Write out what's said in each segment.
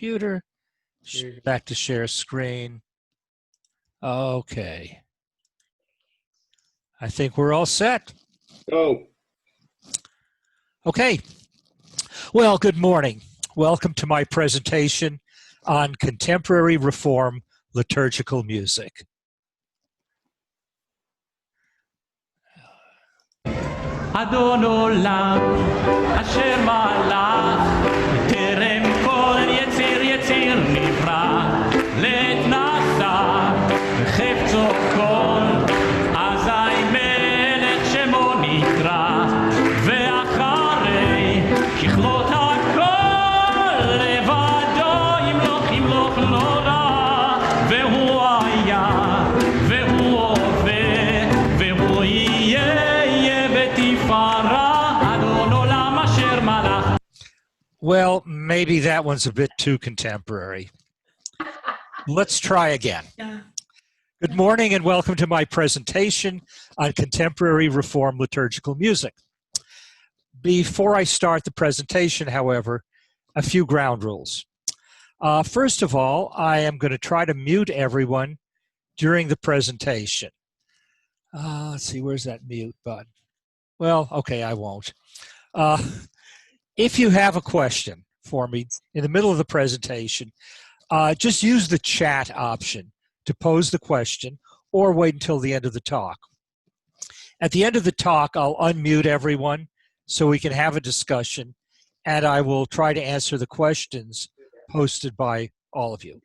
computer. Back to share screen. Okay. I think we're all set. Go. Okay. Well, good morning. Welcome to my presentation on contemporary reform liturgical music. אדון עולם אשר מלך טרם כל יציר נברא לעת נעשה וחפצו כל אזי מלך שמו נקרא ואחרי ככלות הכל לבדו ימלוך נורא והוא היה והוא הווה והוא יהיה Well, maybe that one's a bit too contemporary. Let's try again. Good morning and welcome to my presentation on contemporary reform liturgical music. Before I start the presentation, however, a few ground rules. First of all, I am going to try to mute everyone during the presentation. Let's see, where's that mute button? Well, okay, I won't. If you have a question for me in the middle of the presentation, just use the chat option to pose the question or wait until the end of the talk. At the end of the talk, I'll unmute everyone so we can have a discussion, and I will try to answer the questions posted by all of you.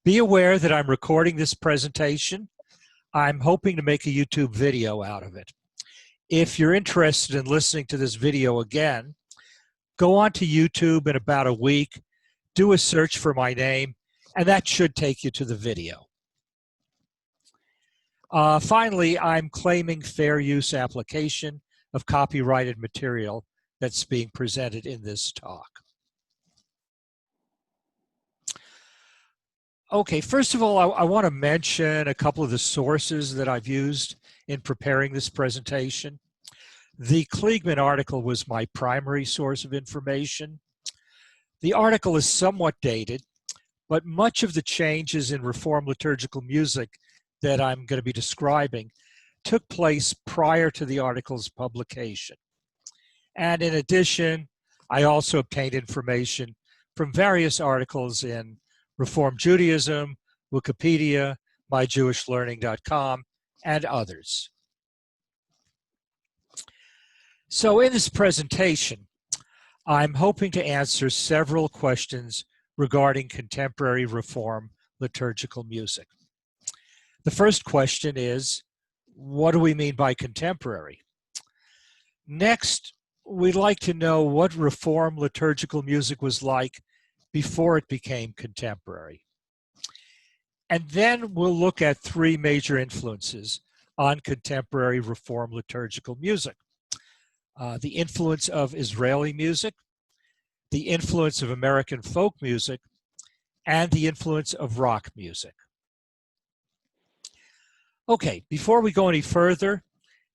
Be aware that I'm recording this presentation. I'm hoping to make a YouTube video out of it. If you're interested in listening to this video again, go on to YouTube in about a week, do a search for my name, and that should take you to the video. Finally, I'm claiming fair use application of copyrighted material that's being presented in this talk. Okay, first of all, I want to mention a couple of the sources that I've used in preparing this presentation. The Kliegman article was my primary source of information. The article is somewhat dated, but much of the changes in reform liturgical music that I'm going to be describing took place prior to the article's publication. And in addition, I also obtained information from various articles in Reform Judaism, Wikipedia, myjewishlearning.com, and others. So in this presentation, I'm hoping to answer several questions regarding contemporary reform liturgical music. The first question is, what do we mean by contemporary? Next, we'd like to know what reform liturgical music was like before it became contemporary. And then we'll look at three major influences on contemporary reform liturgical music. The influence of Israeli music, the influence of American folk music, and the influence of rock music. Okay, before we go any further,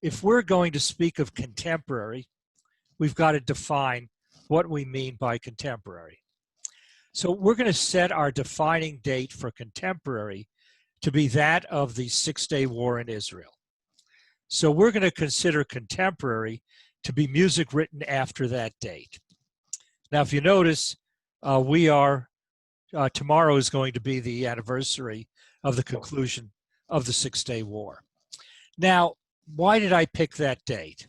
if we're going to speak of contemporary, we've got to define what we mean by contemporary. So we're going to set our defining date for contemporary to be that of the Six-Day War in Israel. So we're going to consider contemporary to be music written after that date. Now, if you notice, tomorrow is going to be the anniversary of the conclusion of the Six-Day War. Now, why did I pick that date?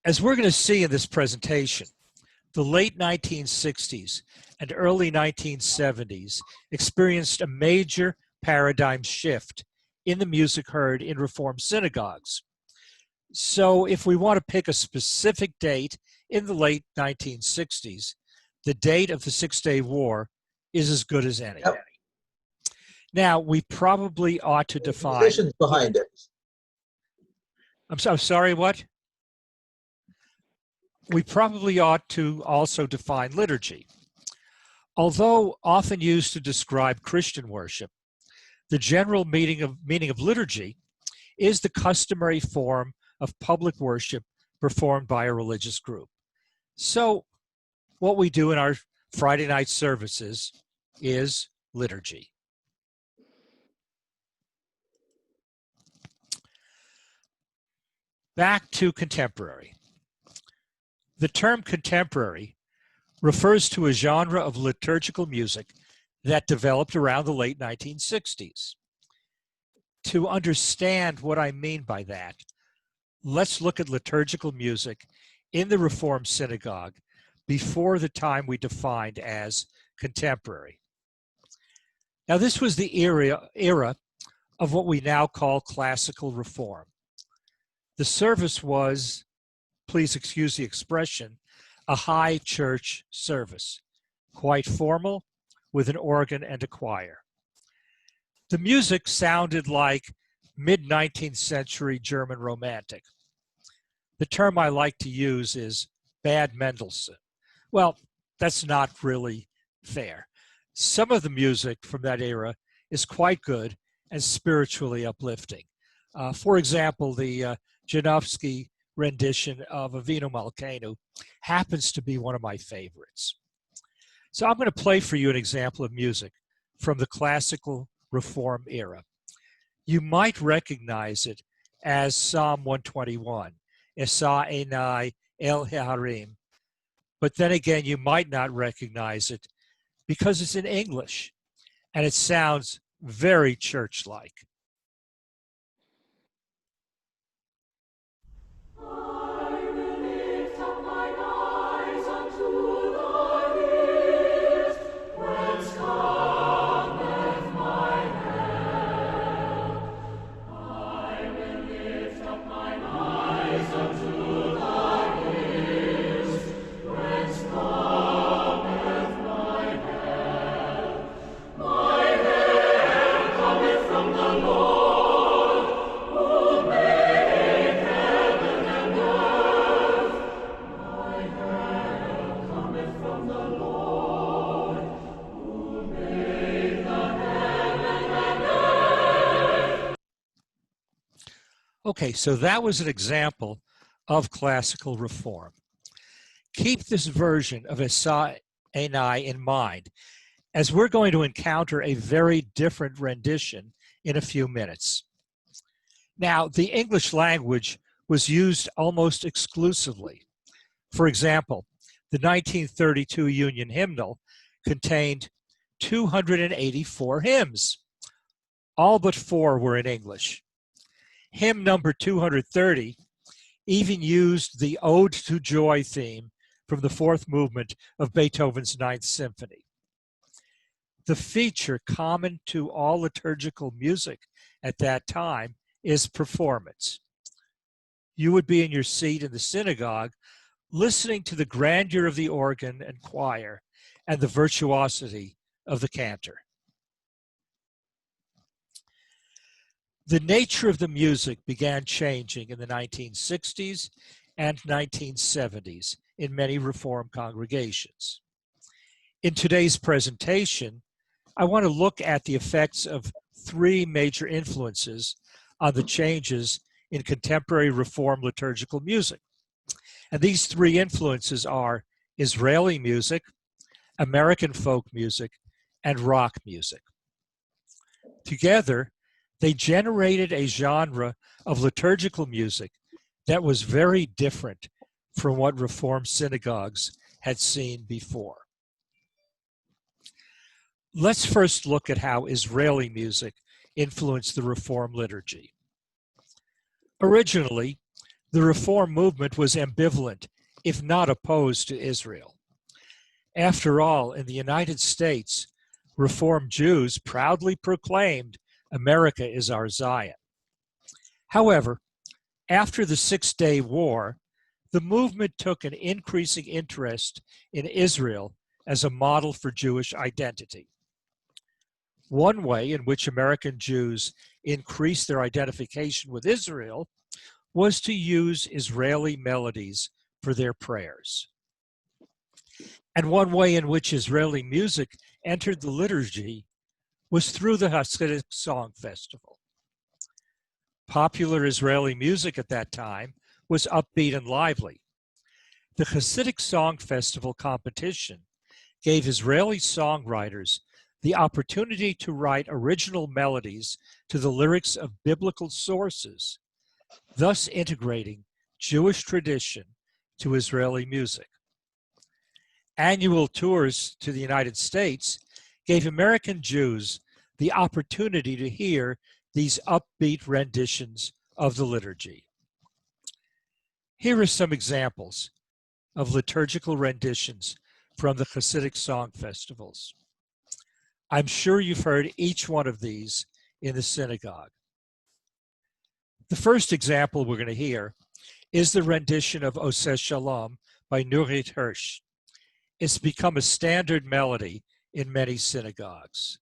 As we're going to see in this presentation, the late 1960s and early 1970s experienced a major paradigm shift in the music heard in Reform synagogues. So if we want to pick a specific date in the late 1960s, the date of the Six-Day War is as good as any. Yep. Now, we probably ought to define... Musicians behind it. I'm sorry, what? We probably ought to also define liturgy. Although often used to describe Christian worship, the general meaning of liturgy is the customary form of public worship performed by a religious group. So what we do in our Friday night services is liturgy. Back to contemporary. The term contemporary refers to a genre of liturgical music that developed around the late 1960s. To understand what I mean by that, let's look at liturgical music in the Reformed synagogue before the time we defined as contemporary. Now, this was the era of what we now call classical reform. The service was, please excuse the expression, a high church service, quite formal, with an organ and a choir. The music sounded like mid-19th century German Romantic. The term I like to use is bad Mendelssohn. Well, that's not really fair. Some of the music from that era is quite good and spiritually uplifting. For example, the Janowski rendition of Avinu Malkeinu happens to be one of my favorites. So I'm going to play for you an example of music from the classical Reform era. You might recognize it as Psalm 121, Esa Enai El Harim, but then again, you might not recognize it because it's in English and it sounds very church-like. Okay, so that was an example of classical reform. Keep this version of Esa Enai in mind, as we're going to encounter a very different rendition in a few minutes. Now, the English language was used almost exclusively. For example, the 1932 Union hymnal contained 284 hymns. All but 4 were in English. Hymn number 230 even used the Ode to Joy theme from the 4th movement of Beethoven's 9th Symphony. The feature common to all liturgical music at that time is performance. You would be in your seat in the synagogue listening to the grandeur of the organ and choir and the virtuosity of the cantor. The nature of the music began changing in the 1960s and 1970s in many Reformed congregations. In today's presentation, I want to look at the effects of 3 major influences on the changes in contemporary Reformed liturgical music. And these 3 influences are Israeli music, American folk music, and rock music. Together, they generated a genre of liturgical music that was very different from what Reformed synagogues had seen before. Let's first look at how Israeli music influenced the Reformed liturgy. Originally, the Reform movement was ambivalent, if not opposed to Israel. After all, in the United States, Reformed Jews proudly proclaimed America is our Zion. However, after the Six-Day War, the movement took an increasing interest in Israel as a model for Jewish identity. One way in which American Jews increased their identification with Israel was to use Israeli melodies for their prayers. And one way in which Israeli music entered the liturgy was through the Hasidic Song Festival. Popular Israeli music at that time was upbeat and lively. The Hasidic Song Festival competition gave Israeli songwriters the opportunity to write original melodies to the lyrics of biblical sources, thus integrating Jewish tradition to Israeli music. Annual tours to the United States gave American Jews the opportunity to hear these upbeat renditions of the liturgy. Here are some examples of liturgical renditions from the Hasidic song festivals. I'm sure you've heard each one of these in the synagogue. The first example we're going to hear is the rendition of Oseh Shalom by Nurit Hirsch. It's become a standard melody in many synagogues.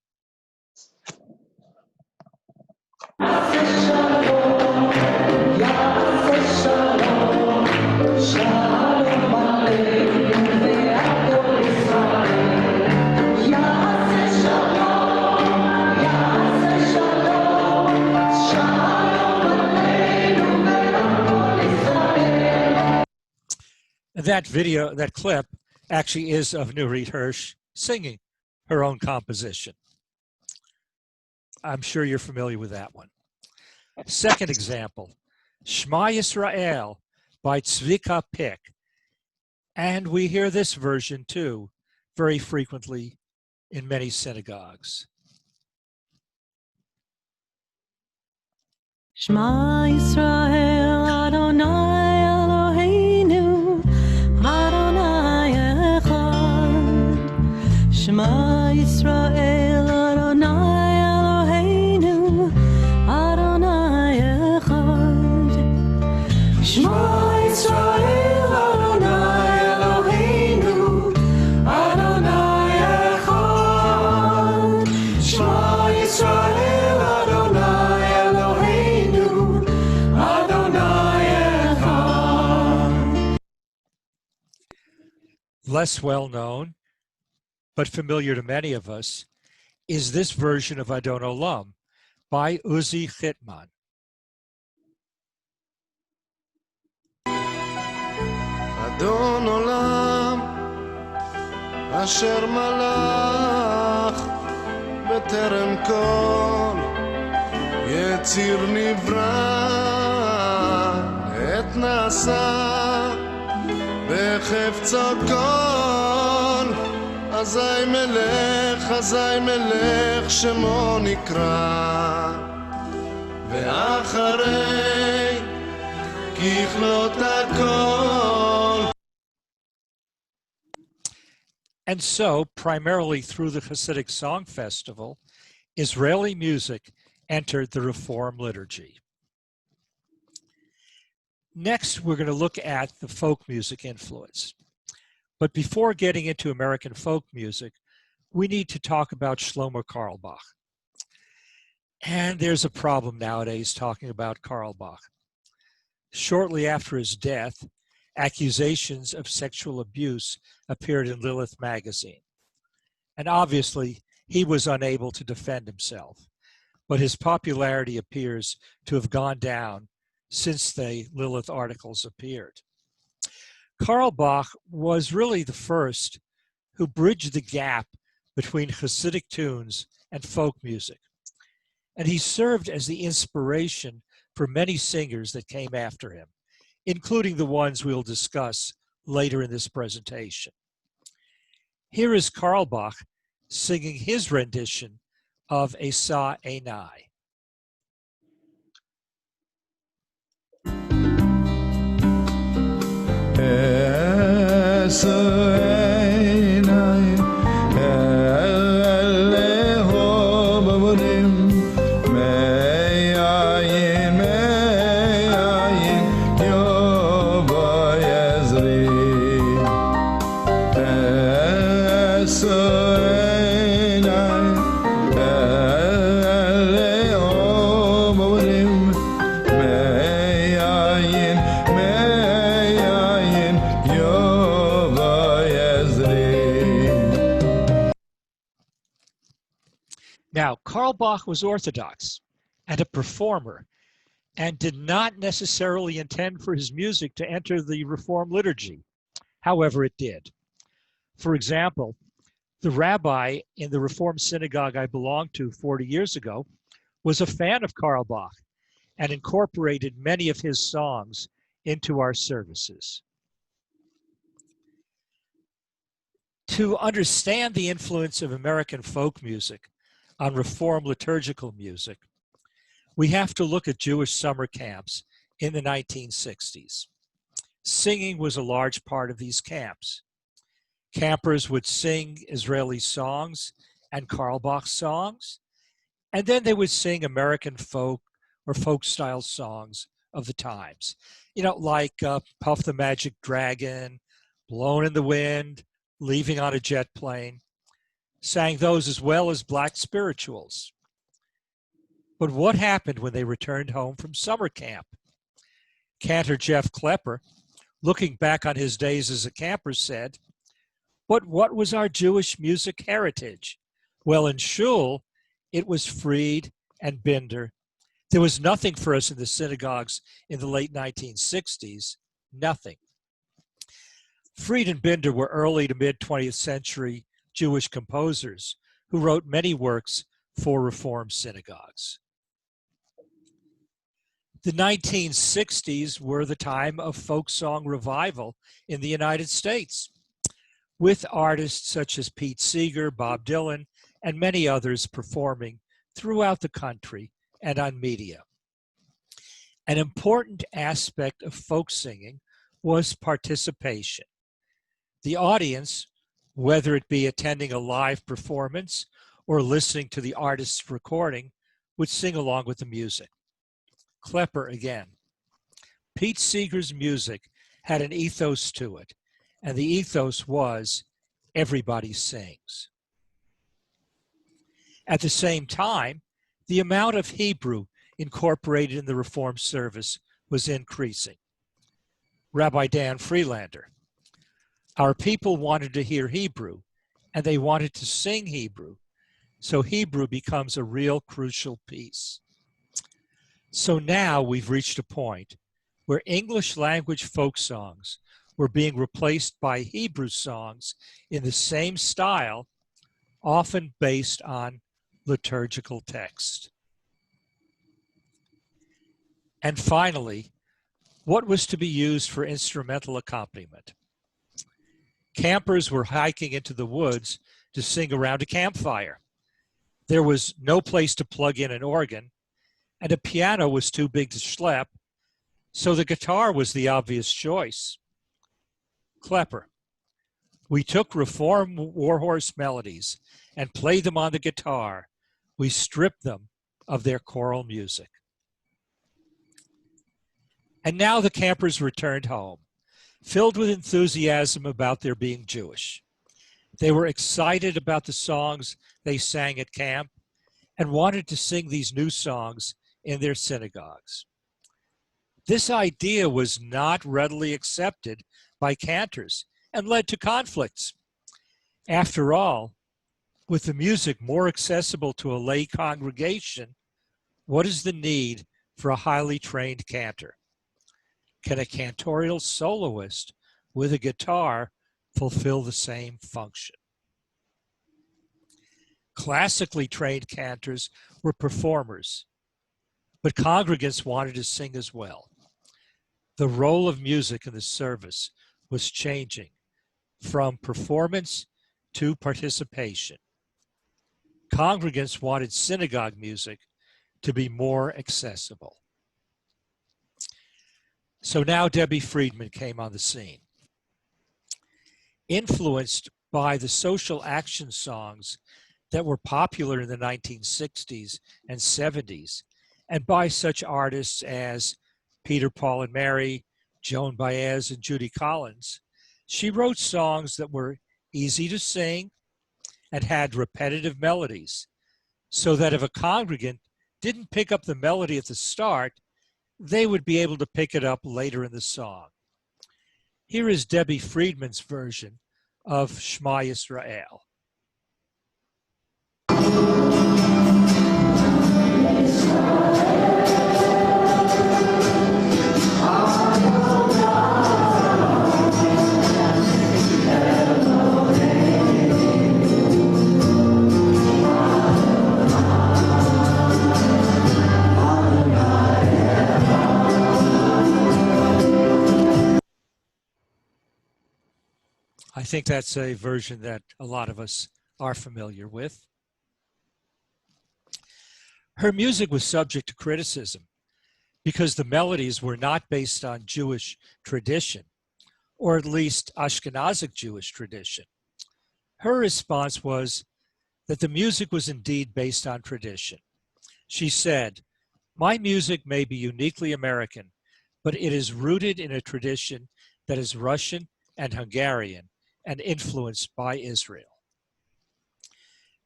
That clip actually is of Nurit Hirsch singing her own composition. I'm sure you're familiar with that one. Second example, Shema Yisrael by Tzvika Pick. And we hear this version too, very frequently in many synagogues. Shema Yisrael Adonai Eloheinu Adonai Echad. Shema Yisrael Adonai Eloheinu Adonai Echad. Shema Yisrael Adonai Eloheinu Adonai Echad. Shema Yisrael Adonai Eloheinu Adonai Echad. Less well known, but familiar to many of us, is this version of Adon Olam by Uzi Chitman. Adon Olam Asher Malach B'terem Kol Yetzir Nivra Et Nasa B'chefzo Kol Azai Melech Shemo Nikra Ve'acharei Kichlot HaKol. And so, primarily through the Hasidic Song Festival, Israeli music entered the Reform liturgy. Next, we're going to look at the folk music influence. But before getting into American folk music, we need to talk about Shlomo Carlebach. And there's a problem nowadays talking about Carlebach. Shortly after his death, accusations of sexual abuse appeared in Lilith magazine. And obviously, he was unable to defend himself, but his popularity appears to have gone down since the Lilith articles appeared. Carlebach was really the first who bridged the gap between Hasidic tunes and folk music. And he served as the inspiration for many singers that came after him, including the ones we'll discuss later in this presentation. Here is Carlebach singing his rendition of Esa Einai. Now, Carlebach was Orthodox and a performer and did not necessarily intend for his music to enter the Reform liturgy. However, it did. For example, the rabbi in the Reformed synagogue I belonged to 40 years ago was a fan of Karl Bach and incorporated many of his songs into our services. To understand the influence of American folk music on Reformed liturgical music, we have to look at Jewish summer camps in the 1960s. Singing was a large part of these camps. Campers would sing Israeli songs and Karl Bach songs, and then they would sing American folk or folk style songs of the times. You know, like Puff the Magic Dragon, Blown in the Wind, Leaving on a Jet Plane. Sang those as well as black spirituals. But what happened when they returned home from summer camp? Cantor Jeff Klepper, looking back on his days as a camper, said, "But what was our Jewish music heritage? Well, in shul, it was Fried and Binder. There was nothing for us in the synagogues in the late 1960s, nothing." Fried and Binder were early to mid-20th century Jewish composers who wrote many works for Reformed synagogues. The 1960s were the time of folk song revival in the United States, with artists such as Pete Seeger, Bob Dylan, and many others performing throughout the country and on media. An important aspect of folk singing was participation. The audience, whether it be attending a live performance or listening to the artist's recording, would sing along with the music. Klepper again. Pete Seeger's music had an ethos to it, and the ethos was everybody sings. At the same time, the amount of Hebrew incorporated in the Reformed service was increasing. Rabbi Dan Freelander, our people wanted to hear Hebrew, and they wanted to sing Hebrew, so Hebrew becomes a real crucial piece. So now we've reached a point where English language folk songs were being replaced by Hebrew songs in the same style, often based on liturgical text. And finally, what was to be used for instrumental accompaniment? Campers were hiking into the woods to sing around a campfire. There was no place to plug in an organ, and a piano was too big to schlep, so the guitar was the obvious choice. Klepper, we took Reform Warhorse melodies and played them on the guitar. We stripped them of their choral music. And now the campers returned home, filled with enthusiasm about their being Jewish. They were excited about the songs they sang at camp and wanted to sing these new songs in their synagogues. This idea was not readily accepted by cantors and led to conflicts. After all, with the music more accessible to a lay congregation, what is the need for a highly trained cantor? Can a cantorial soloist with a guitar fulfill the same function? Classically trained cantors were performers, but congregants wanted to sing as well. The role of music in the service was changing from performance to participation. Congregants wanted synagogue music to be more accessible. So now Debbie Friedman came on the scene. Influenced by the social action songs that were popular in the 1960s and 70s, and by such artists as Peter, Paul, and Mary, Joan Baez, and Judy Collins, she wrote songs that were easy to sing and had repetitive melodies, so that if a congregant didn't pick up the melody at the start, they would be able to pick it up later in the song. Here is Debbie Friedman's version of Shema Yisrael. think that's a version that a lot of us are familiar with. Her music was subject to criticism because the melodies were not based on Jewish tradition, or at least Ashkenazic Jewish tradition. Her response was that the music was indeed based on tradition. She said, "My music may be uniquely American, but it is rooted in a tradition that is Russian and Hungarian and influenced by Israel."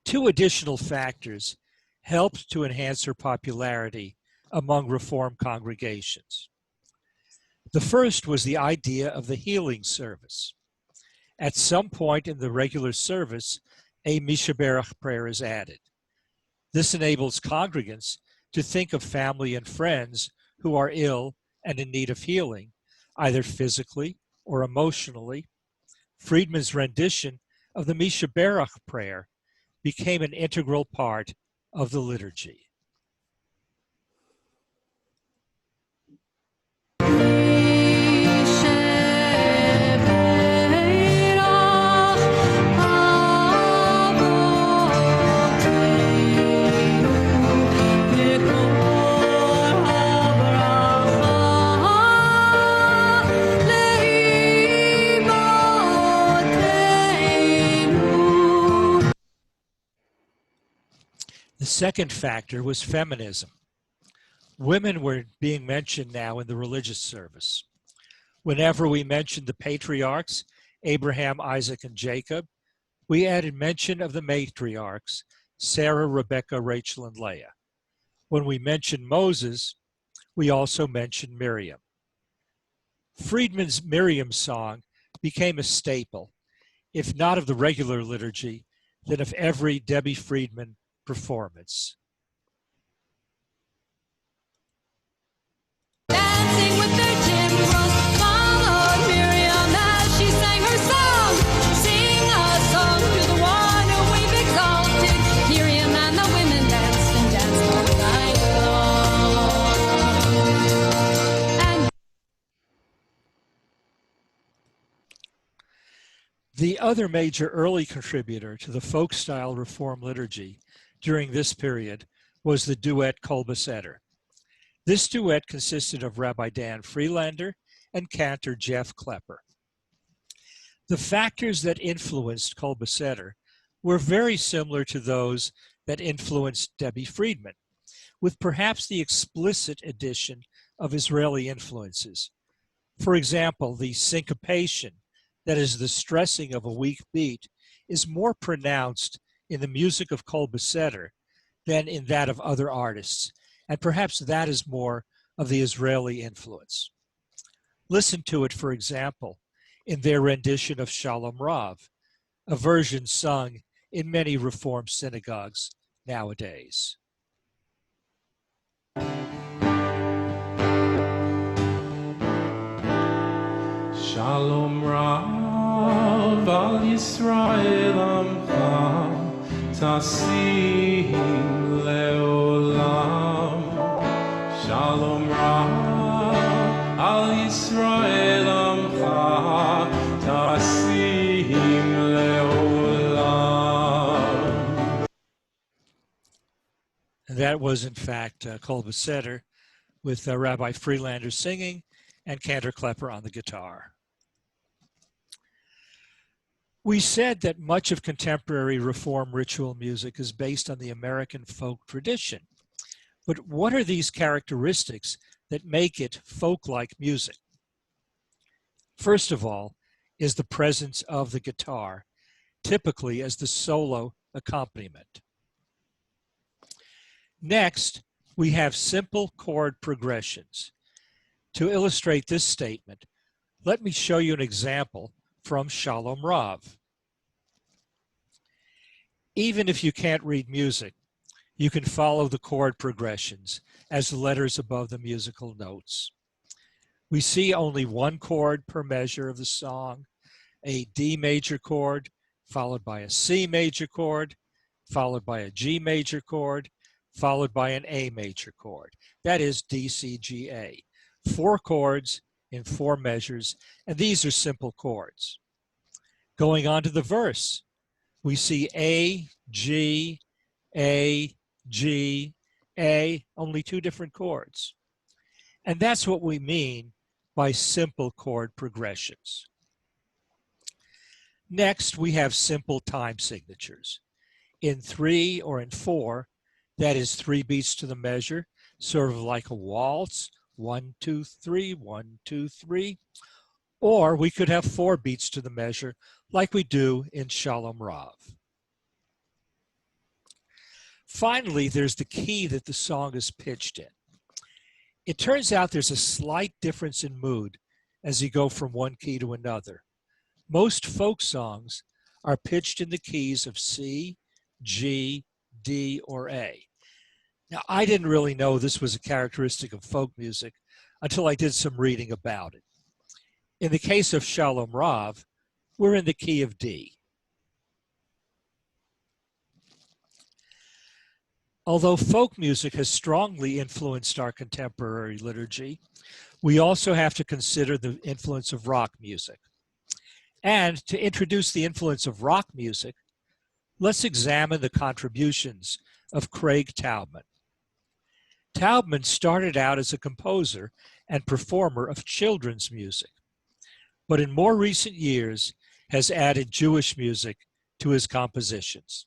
Two additional factors helped to enhance her popularity among Reform congregations. The first was the idea of the healing service. At some point in the regular service, a Mishaberach prayer is added. This enables congregants to think of family and friends who are ill and in need of healing, either physically or emotionally. Friedman's rendition of the Mishaberach prayer became an integral part of the liturgy. The second factor was feminism. Women were being mentioned now in the religious service. Whenever we mentioned the patriarchs, Abraham, Isaac, and Jacob, we added mention of the matriarchs, Sarah, Rebecca, Rachel, and Leah. When we mentioned Moses, we also mentioned Miriam. Friedman's Miriam song became a staple, if not of the regular liturgy, then of every Debbie Friedman performance. Dancing with their timbrels followed Miriam as she sang her song. Sing a song to the one who we've exalted. Miriam and the women danced and danced all night long. And the other major early contributor to the folk-style Reform liturgy during this period was the duet Kol Beseder. This duet consisted of Rabbi Dan Freelander and cantor Jeff Klepper. The factors that influenced Kol Beseder were very similar to those that influenced Debbie Friedman, with perhaps the explicit addition of Israeli influences. For example, the syncopation, that is the stressing of a weak beat, is more pronounced in the music of Kol Beseder than in that of other artists, and perhaps that is more of the Israeli influence. Listen to it, for example, in their rendition of Shalom Rav, a version sung in many Reform synagogues nowadays. Shalom Rav al Yisrael Amcha Tasim Leolam. Shalom Rav al Yisrael Amcha Tasim Leolam. And that was, in fact, Kol Beseder, with Rabbi Freelander singing and Cantor Klepper on the guitar. We said that much of contemporary Reform ritual music is based on the American folk tradition. But what are these characteristics that make it folk-like music? First of all is the presence of the guitar, typically as the solo accompaniment. Next, we have simple chord progressions. To illustrate this statement, let me show you an example from Shalom Rav. Even if you can't read music, you can follow the chord progressions as the letters above the musical notes. We see only one chord per measure of the song, a D major chord, followed by a C major chord, followed by a G major chord, followed by an A major chord. That is D, C, G, A. 4 chords in 4 measures, and these are simple chords. Going on to the verse, we see A, G, A, G, A, only two different chords. And that's what we mean by simple chord progressions. Next, we have simple time signatures. In 3 or in 4, that is 3 beats to the measure, sort of like a waltz, 1, 2, 3, 1, 2, 3. Or we could have 4 beats to the measure, like we do in Shalom Rav. Finally, there's the key that the song is pitched in. It turns out there's a slight difference in mood as you go from one key to another. Most folk songs are pitched in the keys of C, G, D, or A. Now, I didn't really know this was a characteristic of folk music until I did some reading about it. In the case of Shalom Rav, we're in the key of D. Although folk music has strongly influenced our contemporary liturgy, we also have to consider the influence of rock music. And to introduce the influence of rock music, let's examine the contributions of Craig Taubman. Taubman started out as a composer and performer of children's music, but in more recent years has added Jewish music to his compositions.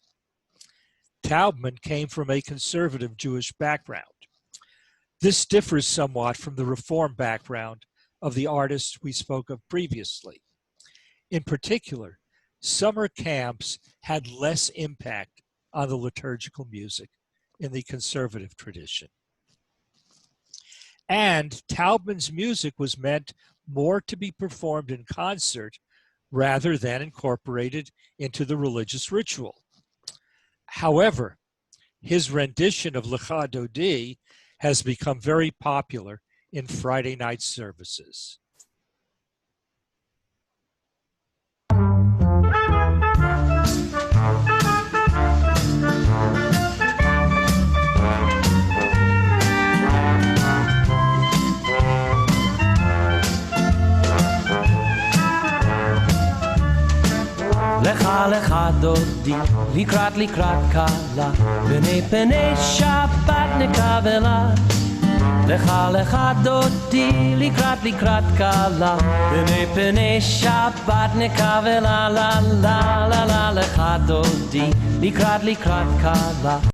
Taubman came from a conservative Jewish background. This differs somewhat from the Reform background of the artists we spoke of previously. In particular, summer camps had less impact on the liturgical music in the conservative tradition. And Taubman's music was meant more to be performed in concert rather than incorporated into the religious ritual. However, his rendition of Lecha Dodi has become very popular in Friday night services. Lecha lecha dodi, likrat likrat kala, b'nei penei Shabbat nekavela. Lecha lecha dodi, likrat likrat kala, b'nei penei Shabbat nekavela. La la la la lecha dodi, likrat likrat kala.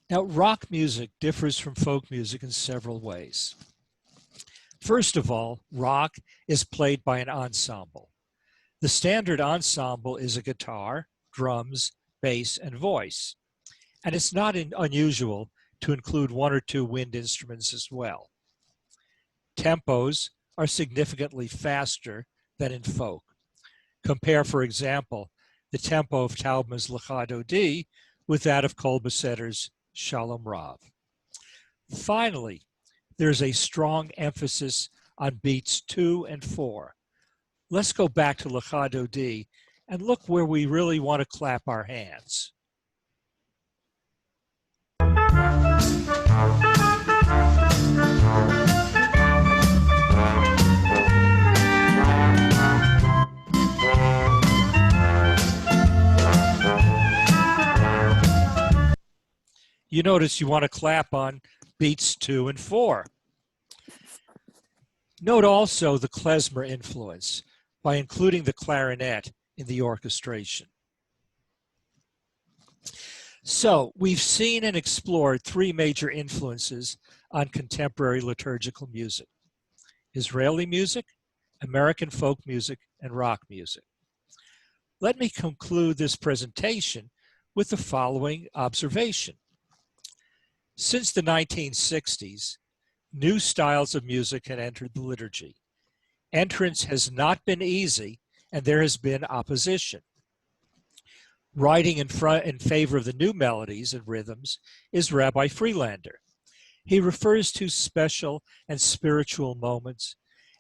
Now, rock music differs from folk music in several ways. First of all, rock is played by an ensemble. The standard ensemble is a guitar, drums, bass, and voice. And it's not unusual to include 1 or 2 wind instruments as well. Tempos are significantly faster than in folk. Compare, for example, the tempo of Taubman's Lecha Dodi with that of Kol Besetter's Shalom Rav. Finally, there's a strong emphasis on beats 2 and 4. Let's go back to Lecha Dodi and look where we really want to clap our hands. You notice you want to clap on beats 2 and 4. Note also the klezmer influence by including the clarinet in the orchestration. So we've seen and explored 3 major influences on contemporary liturgical music: Israeli music, American folk music, and rock music. Let me conclude this presentation with the following observation. Since the 1960s, new styles of music had entered the liturgy. Entrance has not been easy, and there has been opposition. Writing in favor of the new melodies and rhythms is Rabbi Freelander. He refers to special and spiritual moments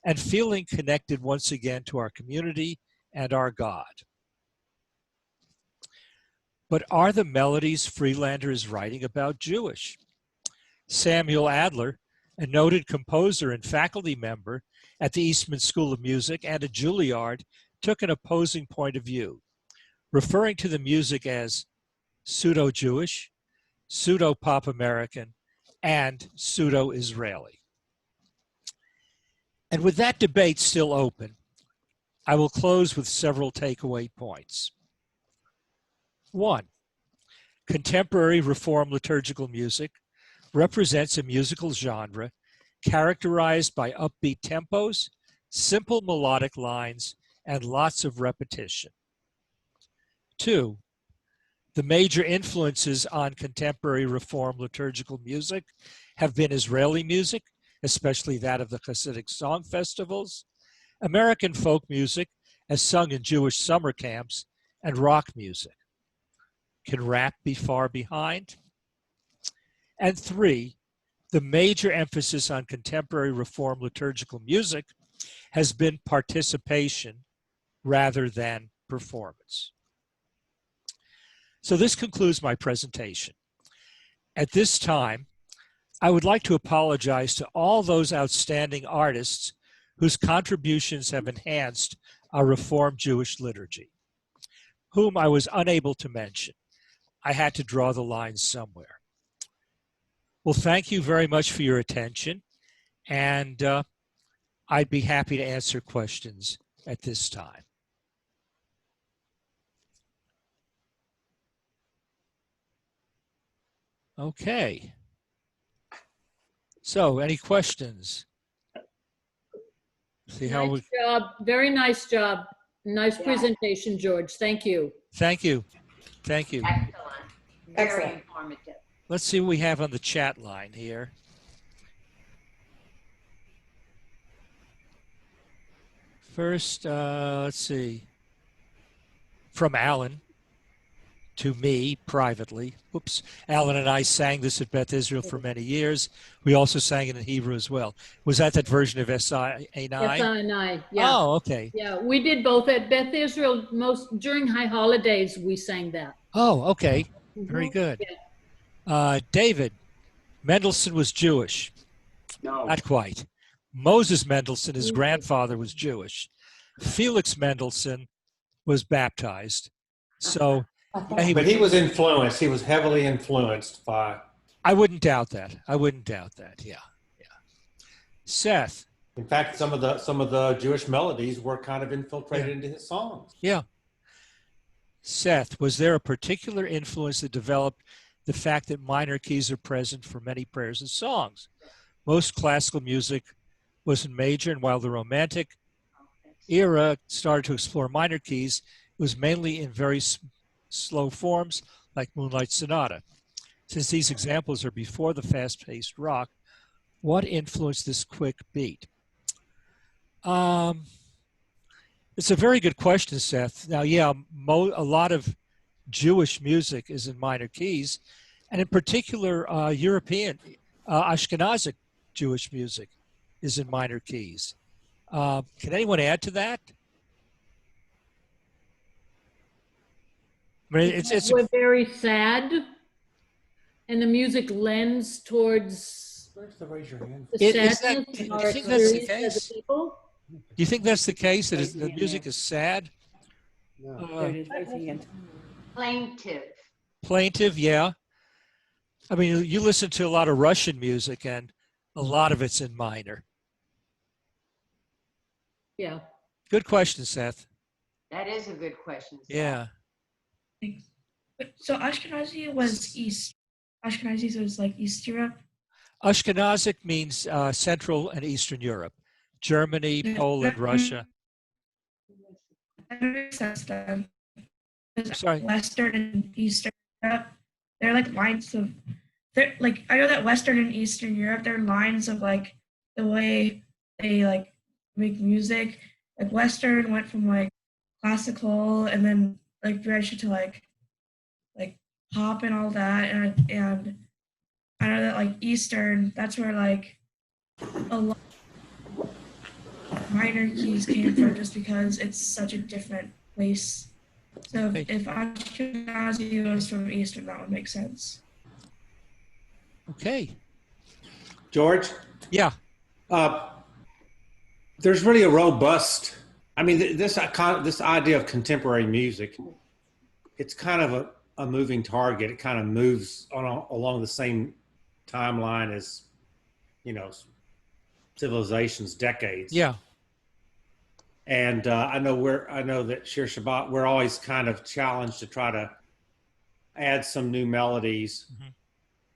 and feeling connected once again to our community and our God. But are the melodies Freelander is writing about Jewish? Samuel Adler, a noted composer and faculty member at the Eastman School of Music and at Juilliard took an opposing point of view, referring to the music as pseudo-Jewish, pseudo-pop American, and pseudo-Israeli. And with that debate still open, I will close with several takeaway points. 1. Contemporary Reform liturgical music represents a musical genre characterized by upbeat tempos, simple melodic lines, and lots of repetition. 2. The major influences on contemporary Reform liturgical music have been Israeli music, especially that of the Hasidic song festivals, American folk music as sung in Jewish summer camps, and rock music. Can rap be far behind? And 3, the major emphasis on contemporary Reform liturgical music has been participation rather than performance. So this concludes my presentation. At this time, I would like to apologize to all those outstanding artists whose contributions have enhanced our Reformed Jewish liturgy, whom I was unable to mention. I had to draw the lines somewhere. Well, thank you very much for your attention, and I'd be happy to answer questions at this time. Okay. So, any questions? See how Nice job. Very nice job. Nice presentation, George. Thank you. Thank you. Thank you. Excellent. Very Excellent. informative. Let's see what we have on the chat line here. First, let's see. From Alan to me privately. Whoops. Alan and I sang this at Beth Israel for many years. We also sang it in Hebrew as well. Was that version of SI-A9? SI&I, yeah. Oh, okay. Yeah, we did both at Beth Israel. During high holidays, we sang that. Oh, okay. Very good. David, Mendelssohn was Jewish. No. Not quite. Moses Mendelssohn, his grandfather, was Jewish. Felix Mendelssohn was baptized. So, yeah, But he was influenced. He was heavily influenced by. I wouldn't doubt that. I wouldn't doubt that. Yeah, yeah. Seth. In fact, some of the Jewish melodies were kind of infiltrated into his songs. Yeah. Seth, was there a particular influence that developed the fact that minor keys are present for many prayers and songs? Most classical music was in major, and while the Romantic era started to explore minor keys, it was mainly in very slow forms like Moonlight Sonata. Since these examples are before the fast-paced rock, what influenced this quick beat? It's a very good question, Seth. Now, yeah, a lot of Jewish music is in minor keys, and in particular, European, Ashkenazic Jewish music is in minor keys. Can anyone add to that? I mean, We're very sad, and the music lends towards Where's the raise your hand? the Is sadness that- of our do you think that's the experience as case? a people. Do you think that's the case, that the music is sad? Plaintive. Plaintive, yeah. I mean, you listen to a lot of Russian music, and a lot of it's in minor. Yeah. Good question, Seth. That is a good question. Seth. Yeah. So Ashkenazi was East. Ashkenazi was like East Europe. Ashkenazic means Central and Eastern Europe. Germany, Poland, Russia. That makes sense then. Sorry. Western and Eastern Europe, they're like lines of, they're like, I know that Western and Eastern Europe, they're lines of like the way they like make music. Like Western went from like classical and then like branched into like pop and all that, and I know that like Eastern, that's where like a lot of minor keys came from, just because it's such a different place. So if Ashkenazi was from Eastern, that would make sense. Okay. George? Yeah. there's really a robust. I mean, this idea of contemporary music, it's kind of a moving target. It kind of moves along the same timeline as, civilization's decades. Yeah. And I know that Shir Shabbat, we're always kind of challenged to try to add some new melodies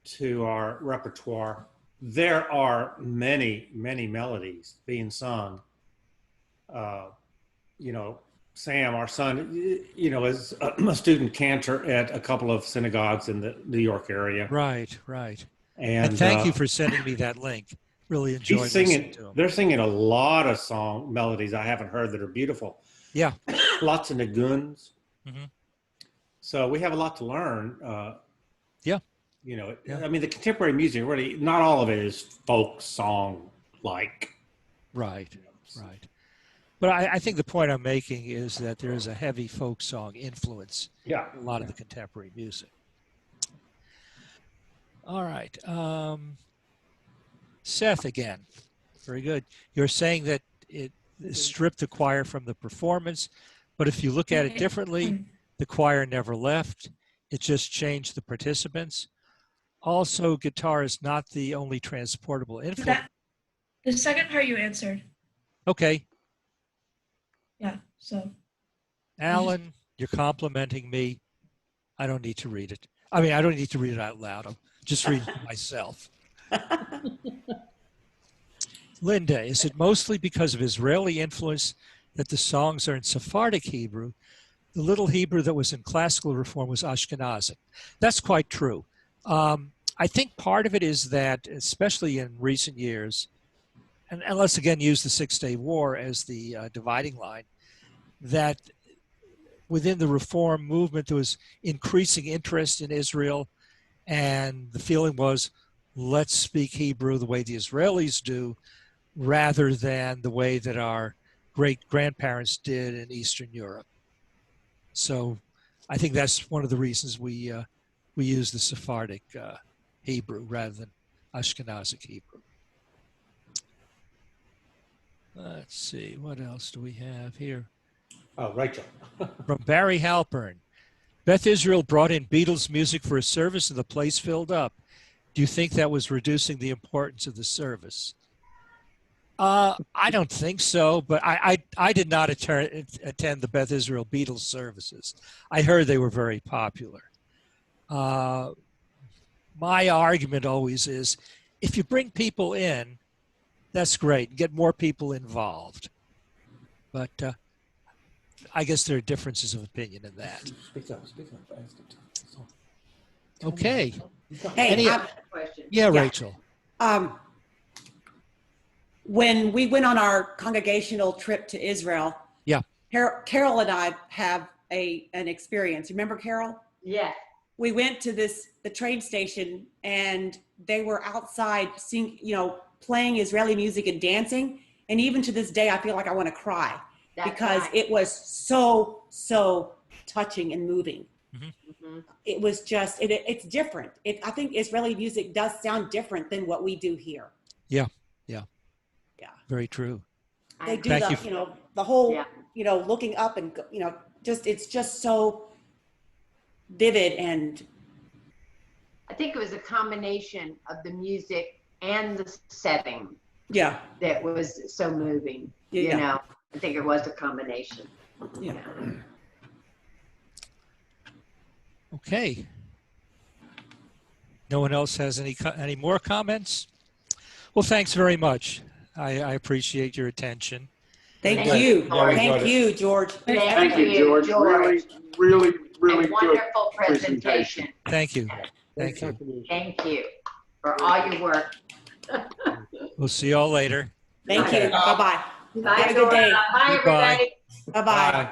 to our repertoire. There are many, many melodies being sung. Sam, our son, is a student cantor at a couple of synagogues in the New York area. Right, right. And thank you for sending me that link. Really enjoyed listening to him. They're singing a lot of song melodies I haven't heard that are beautiful. Yeah. Lots of naguns. Mm-hmm. So we have a lot to learn. Yeah. I mean, the contemporary music, really, not all of it is folk song-like. Right, right. But I think the point I'm making is that there is a heavy folk song influence in a lot of the contemporary music. All right. Seth again. Very good. You're saying that it stripped the choir from the performance, but if you look at it differently, the choir never left. It just changed the participants. Also, guitar is not the only transportable influence. The second part you answered. Okay. Yeah, so. Alan, you're complimenting me. I don't need to read it. I mean, I don't need to read it out loud. I'll just read it myself. Linda, is it mostly because of Israeli influence that the songs are in Sephardic Hebrew? The little Hebrew that was in classical reform was Ashkenazic. That's quite true. I think part of it is that, especially in recent years, and let's again use the Six-Day War as the dividing line, that within the Reform movement there was increasing interest in Israel, and the feeling was, let's speak Hebrew the way the Israelis do, rather than the way that our great-grandparents did in Eastern Europe. So I think that's one of the reasons we use the Sephardic Hebrew rather than Ashkenazic Hebrew. Let's see, what else do we have here? Oh, Rachel. From Barry Halpern. Beth Israel brought in Beatles music for a service and the place filled up. Do you think that was reducing the importance of the service? I don't think so, but I did not attend the Beth Israel Beatles services. I heard they were very popular. My argument always is, if you bring people in, that's great. Get more people involved. But I guess there are differences of opinion in that. Speak up. Okay. Hey, Yeah, Rachel. When we went on our congregational trip to Israel, yeah, Carol and I have an experience. Remember, Carol? Yeah. We went to the train station, and they were outside playing Israeli music and dancing. And even to this day, I feel like I want to cry. That's because right. it was so touching and moving. Mm-hmm. It was just, it's different. I think Israeli music does sound different than what we do here. Yeah. Very true. They do Thank the whole, looking up and, it's just so vivid. And I think it was a combination of the music and the setting. Yeah. That was so moving. Yeah. I think it was a combination. Yeah. Okay. No one else has any more comments? Well, thanks very much. I appreciate your attention. Thank you. Thank you, George. Thank you, George. Really a wonderful presentation. Thank you. Thank you for all your work. We'll see you all later. Thank you. Bye-bye. Bye, Have a good day. Bye, everybody. Bye-bye. Bye.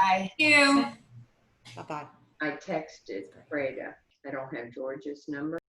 Thank you. Bye-bye. I texted Freda. I don't have George's number.